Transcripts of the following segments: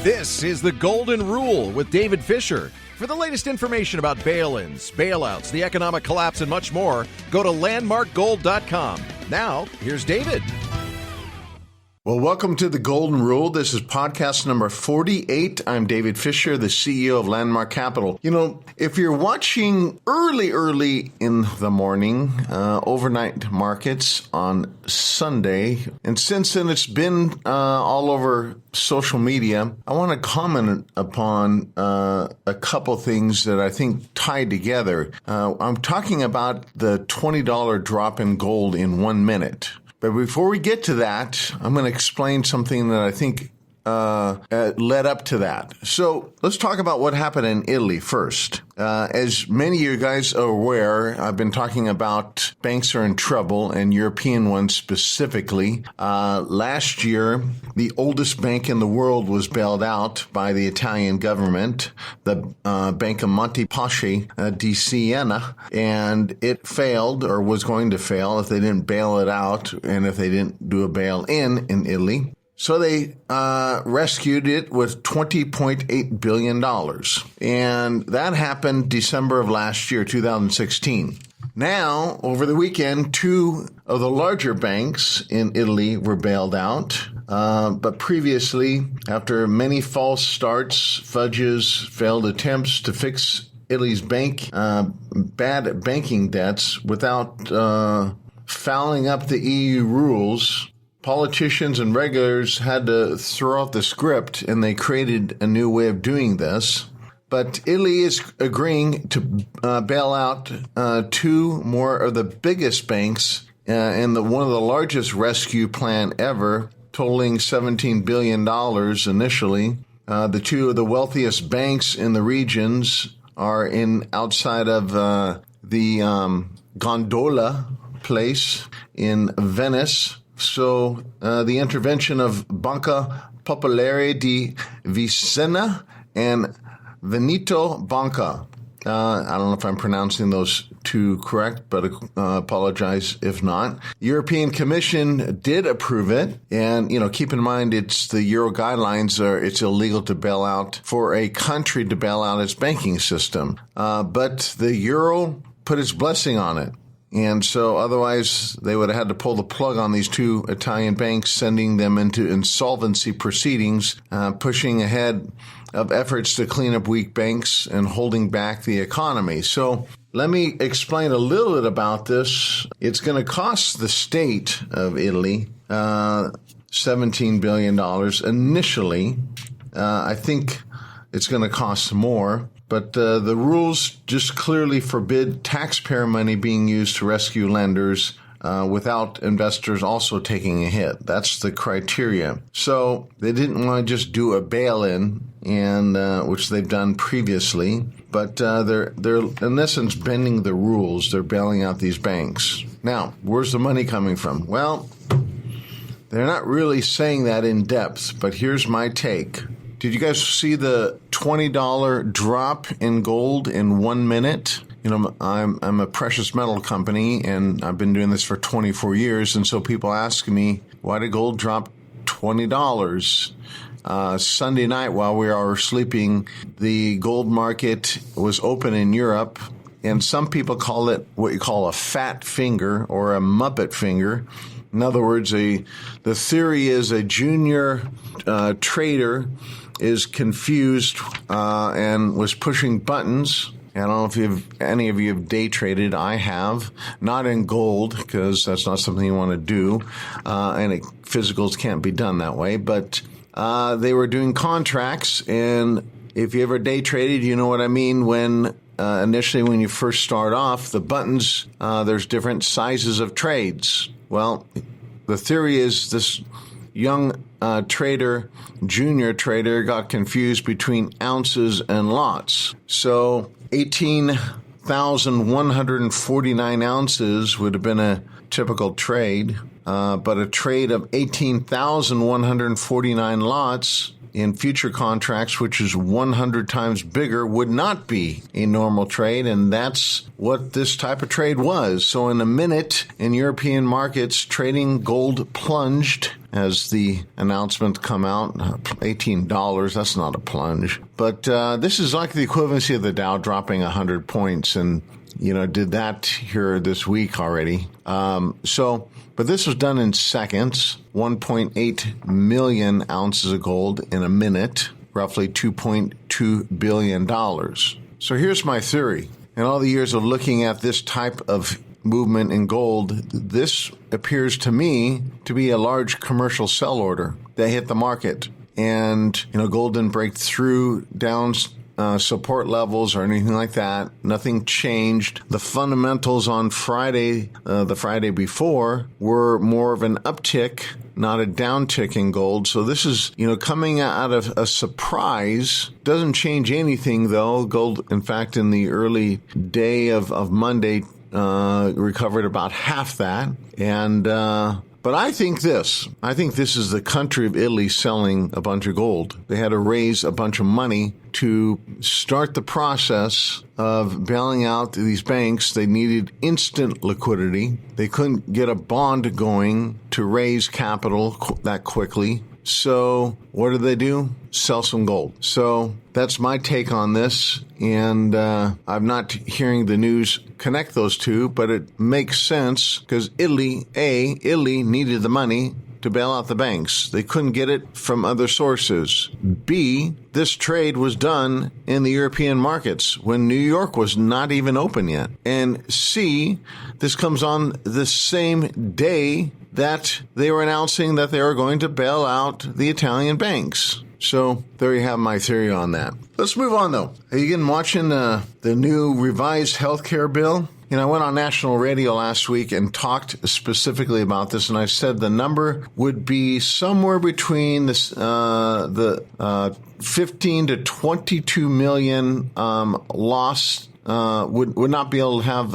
This is the Golden Rule with David Fischer. For the latest information about bail-ins, bailouts, the economic collapse, and much more, go to landmarkgold.com. Now, here's David. Well, welcome to the Golden Rule. This is podcast number 48. I'm David Fischer, the CEO of Landmark Capital. You know, if you're watching early in the morning, overnight markets on Sunday, and since then it's been all over social media, I want to comment upon a couple things that I think tie together. I'm talking about the $20 drop in gold in 1 minute. But before we get to that, I'm going to explain something that I think led up to that. So let's talk about what happened in Italy first. As many of you guys are aware, I've been talking about banks are in trouble, and European ones specifically. Last year, the oldest bank in the world was bailed out by the Italian government, the Bank of Monte Paschi di Siena, and it failed, or was going to fail, if they didn't bail it out and if they didn't do a bail-in Italy. So they rescued it with $20.8 billion. And that happened December of last year, 2016. Now, over the weekend, two of the larger banks in Italy were bailed out. But previously, after many false starts, fudges, failed attempts to fix Italy's bad banking debts without fouling up the EU rules, politicians and regulators had to throw out the script, and they created a new way of doing this. But Italy is agreeing to bail out two more of the biggest banks in one of the largest rescue plan ever, totaling $17 billion initially. The two of the wealthiest banks in the regions are outside of the Gondola place in Venice. So the intervention of Banca Popolare di Vicenza and Veneto Banca. I don't know if I'm pronouncing those two correct, but apologize if not. European Commission did approve it. And, keep in mind, it's the Euro guidelines it's illegal to bail out for a country to bail out its banking system. But the Euro put its blessing on it. And so otherwise they would have had to pull the plug on these two Italian banks, sending them into insolvency proceedings, pushing ahead of efforts to clean up weak banks and holding back the economy. So let me explain a little bit about this. It's going to cost the state of Italy $17 billion initially. I think it's going to cost more. But the rules just clearly forbid taxpayer money being used to rescue lenders without investors also taking a hit. That's the criteria. So they didn't want to just do a bail-in, and which they've done previously, but they're in essence bending the rules. They're bailing out these banks. Now, where's the money coming from? Well, they're not really saying that in depth, but here's my take. Did you guys see the $20 drop in gold in 1 minute? I'm a precious metal company, and I've been doing this for 24 years. And so people ask me, why did gold drop $20? Sunday night while we were sleeping, the gold market was open in Europe. And some people call it what you call a fat finger or a Muppet finger. In other words, the theory is a junior trader is confused and was pushing buttons. I don't know if any of you have day traded. I have. Not in gold, because that's not something you want to do. And physicals can't be done that way. But they were doing contracts. And if you ever day traded, you know what I mean. When initially, when you first start off, the buttons, there's different sizes of trades. Well, the theory is this young junior trader got confused between ounces and lots. So 18,149 ounces would have been a typical trade, but a trade of 18,149 lots in future contracts, which is 100 times bigger, would not be a normal trade, and that's what this type of trade was. So in a minute, in European markets, trading gold plunged as the announcement come out. $18, that's not a plunge. But this is like the equivalency of the Dow dropping 100 points, and did that here this week already. But this was done in seconds, 1.8 million ounces of gold in a minute, roughly $2.2 billion. So here's my theory. In all the years of looking at this type of movement in gold, this appears to me to be a large commercial sell order that hit the market. And, gold didn't break through down support levels or anything like that. Nothing changed. The fundamentals on Friday, the Friday before, were more of an uptick, not a downtick in gold. So this is, coming out of a surprise. Doesn't change anything, though. Gold, in fact, in the early day of Monday, recovered about half that. And but I think this is the country of Italy selling a bunch of gold. They had to raise a bunch of money to start the process of bailing out these banks. They needed instant liquidity. They couldn't get a bond going to raise capital that quickly. So what do? Sell some gold. So that's my take on this. And I'm not hearing the news connect those two, but it makes sense because Italy needed the money to bail out the banks. They couldn't get it from other sources. B, this trade was done in the European markets when New York was not even open yet. And C, this comes on the same day that they were announcing that they were going to bail out the Italian banks. So there you have my theory on that. Let's move on, though. Are you again watching the new revised healthcare bill? I went on national radio last week and talked specifically about this, and I said the number would be somewhere between the 15 to 22 million lost would not be able to have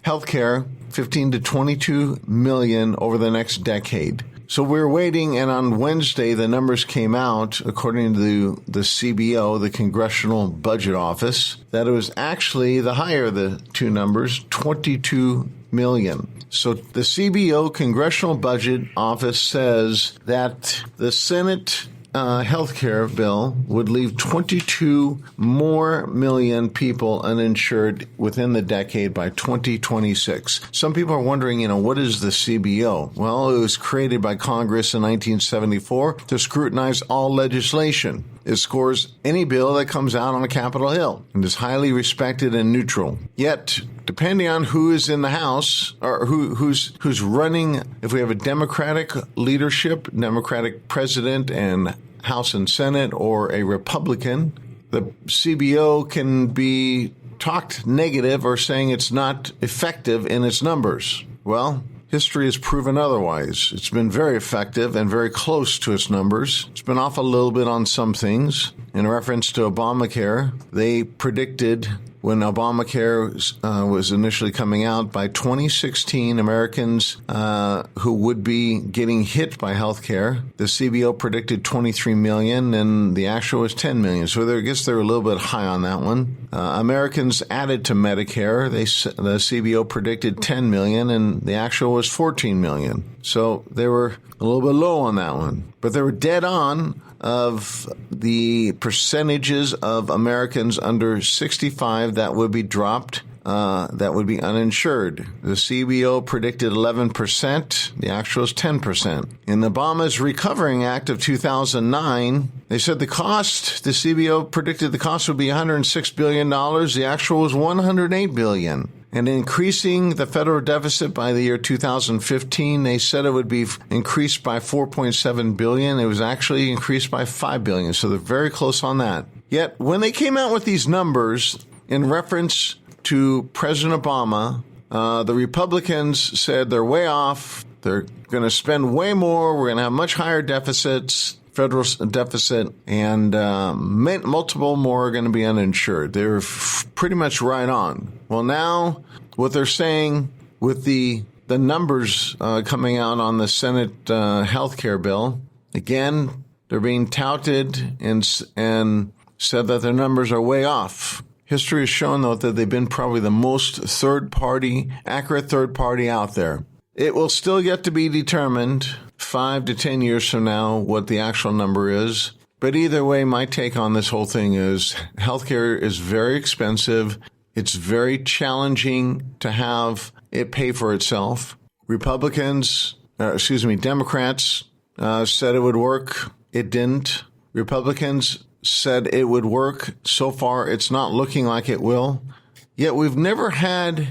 health care, 15 to 22 million over the next decade. So we're waiting, and on Wednesday, the numbers came out, according to the CBO, the Congressional Budget Office, that it was actually the higher of the two numbers, 22 million. So the CBO, Congressional Budget Office, says that the Senate healthcare bill would leave 22 more million people uninsured within the decade by 2026. Some people are wondering, what is the CBO? Well, it was created by Congress in 1974 to scrutinize all legislation. It scores any bill that comes out on Capitol Hill and is highly respected and neutral. Yet, depending on who is in the House or who's running, if we have a Democratic leadership, Democratic president and House and Senate, or a Republican, the CBO can be talked negative or saying it's not effective in its numbers. Well, history has proven otherwise. It's been very effective and very close to its numbers. It's been off a little bit on some things. In reference to Obamacare, they predicted when Obamacare was initially coming out, by 2016, Americans who would be getting hit by health care, the CBO predicted 23 million, and the actual was 10 million. So I guess they were a little bit high on that one. Americans added to Medicare, the CBO predicted 10 million, and the actual was 14 million. So they were a little bit low on that one. But they were dead on of the percentages of Americans under 65 that would be dropped, that would be uninsured. The CBO predicted 11%. The actual is 10%. In Obama's Recovering Act of 2009, they said the CBO predicted the cost would be $106 billion. The actual was $108 billion. And increasing the federal deficit by the year 2015, they said it would be increased by $4.7 billion. It was actually increased by $5 billion. So they're very close on that. Yet when they came out with these numbers in reference to President Obama, the Republicans said they're way off. They're going to spend way more. We're going to have much higher deficits, federal deficit, and multiple more are going to be uninsured. They're pretty much right on. Well, now what they're saying with the numbers coming out on the Senate health care bill, again, they're being touted and said that their numbers are way off. History has shown, though, that they've been probably the most accurate third party out there. It will still yet to be determined. 5 to 10 years from now what the actual number is. But either way, my take on this whole thing is healthcare is very expensive. It's very challenging to have it pay for itself. Democrats said it would work. It didn't. Republicans said it would work. So far, it's not looking like it will. Yet we've never had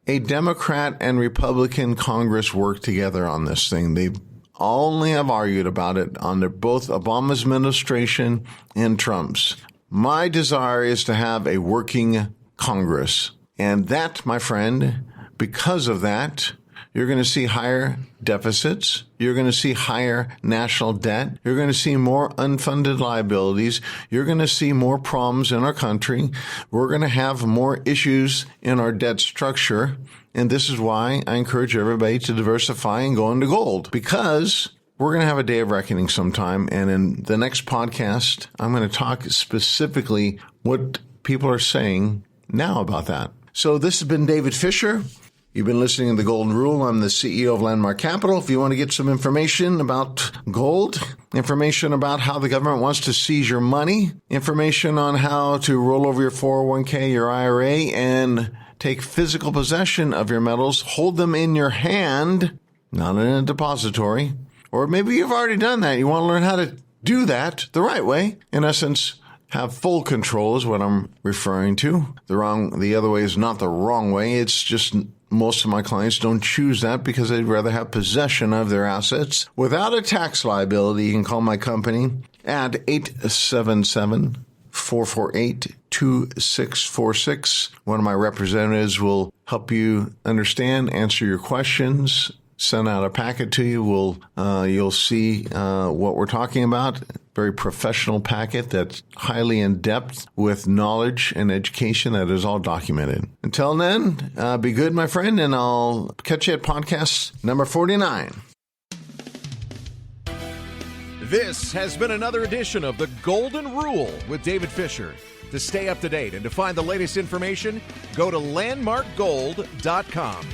a Democrat and Republican Congress work together on this thing. They only have argued about it under both Obama's administration and Trump's. My desire is to have a working Congress. And that, my friend, because of that, you're going to see higher deficits. You're going to see higher national debt. You're going to see more unfunded liabilities. You're going to see more problems in our country. We're going to have more issues in our debt structure. And this is why I encourage everybody to diversify and go into gold, because we're going to have a day of reckoning sometime. And in the next podcast, I'm going to talk specifically what people are saying now about that. So this has been David Fischer. You've been listening to The Golden Rule. I'm the CEO of Landmark Capital. If you want to get some information about gold, information about how the government wants to seize your money, information on how to roll over your 401k, your IRA, and take physical possession of your metals, hold them in your hand, not in a depository. Or maybe you've already done that. You want to learn how to do that the right way. In essence, have full control is what I'm referring to. The other way is not the wrong way. It's just most of my clients don't choose that because they'd rather have possession of their assets without a tax liability. You can call my company at 877-448-2646. One of my representatives will help you understand, answer your questions, send out a packet to you. You'll see what we're talking about. Very professional packet that's highly in depth with knowledge and education that is all documented. Until then, be good, my friend, and I'll catch you at podcast number 49. This has been another edition of The Golden Rule with David Fischer. To stay up to date and to find the latest information, go to landmarkgold.com.